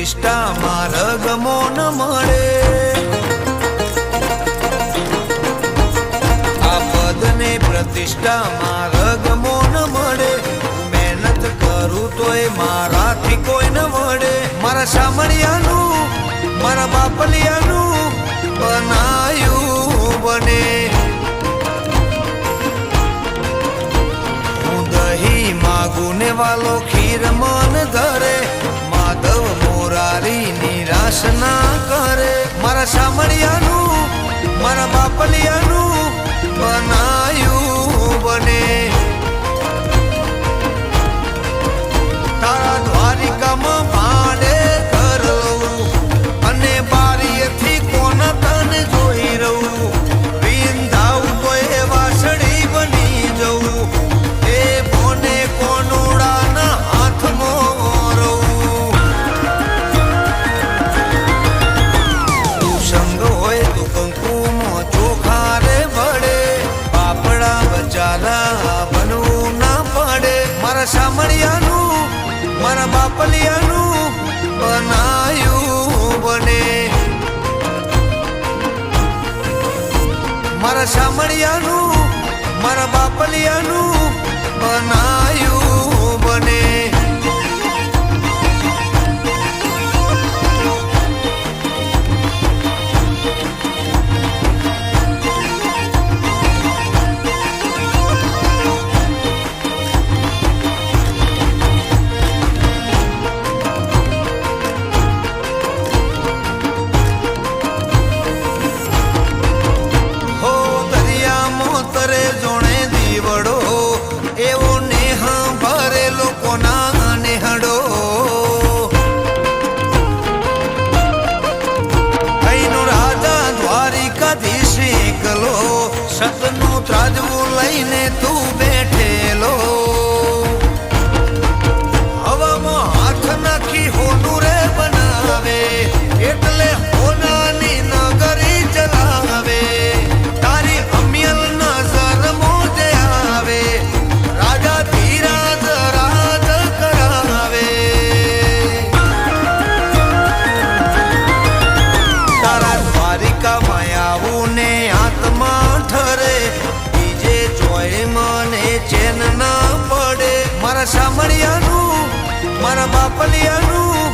પ્રતિષ્ઠા માર્ગ મોન મળે, આ પદને પ્રતિષ્ઠા માર્ગ મોન મળે, મહેનત કરું તોય મારાથી કોઈ ન મળે, મારા સામળિયાનું મારા બાપલિયાનું બનાયું બને, હું દહીં માગું ને વાલો ખીર મન ધરે, માધવ મોરારી નિરાશ ના કરે, મારા સામળિયાનું મારા બાપલિયાનું બનાયું બને, તારા દ્વારિકામાં ભાડે ઘર લઉં અને બારીએથી કોણ તને જોઈ રહું, વિંધાવું તો એ વાસળી બની જવું, એ બોને કોનુડાના હાથમાં રહું, તું સંગ હોય તું કંકુમાં ચોખા રે ભળે, પાપડા બચારા બનવું ના પડે, મારા સામળિયાનું મારા બાપલિયાનું બનાયું બને, મારા સામળિયાનું મારા બાપલિયાનું બનાયું બને, એવો નેહ ભરેલો કોના નેહડો, અહીંનો રાજા દ્વારિકાધીશ એકલો, સતનું ત્રાજવું લઈને તું બેઠેલો, હવામાં હાથ નાખી હોનું રે બનાવે, એટલે હોનાની નગરી ચલાવે, તારી અમિયલ નજર મોજે આવે, રાજા ધીરાજ રાજ કરાવે, તારા દ્વારિકામાં આવું ને આત્મા ઠરે, બીજે જોઈ મને ચેન ના પડે, મારા સામળિયાનું મારા બાપલિયાનું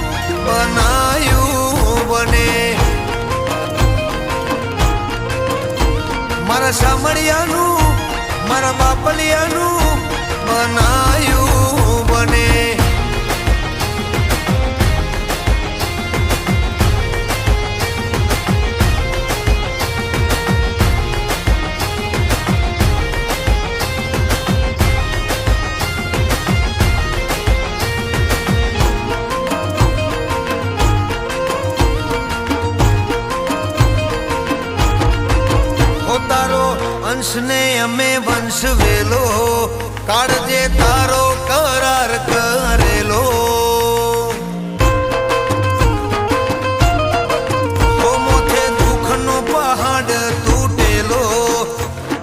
બનાયું બને, મારા સામળિયાનું મારા બાપલિયાનું બનાયું બને, તારો અંશને અમે વંશ વેલો, કાળજે તારો કરાર કરેલો, મોથે દુઃખનો પહાડ તૂટેલો,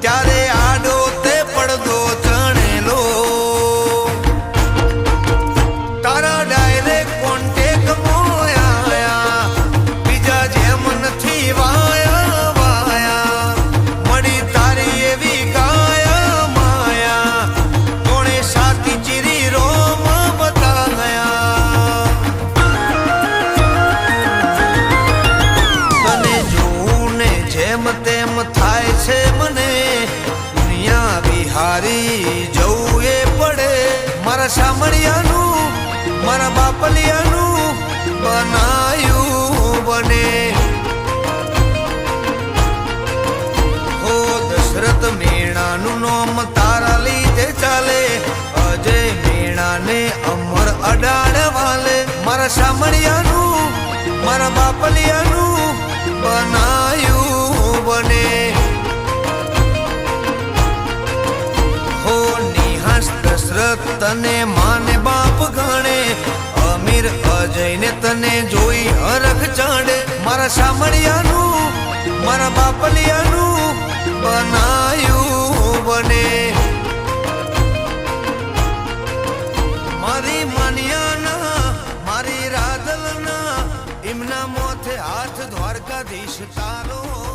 ત્યારે આડો તે પડદો ચણેલો, તારા ડાયરેક્ટ કોન્ટેક મોયા, બીજા જેમ નથી વાયા, તેમ થાય છે મને, દુનિયા બિહારી જવું એ પડે, મારા સામળિયાનું મારા બાપલિયાનું બનાયું બને, હો દશરથ મેણાનું નામ તારા લીધે ચાલે, અજય મેણાને અમર અડાડ વાલે, મારા સામળિયાનું મારા બાપલિયાનું બનાયું બને, હો નિહાસ દશરથ તને માને બાપ ગણે, અમીર અજયને તને જોઈ હરખ ચાંડે, મારા સામળિયાનું મારા બાપલિયાનું બનાયું બને, મારી માનિયાના મારી રાધલના દ્વારકાધીશ તારો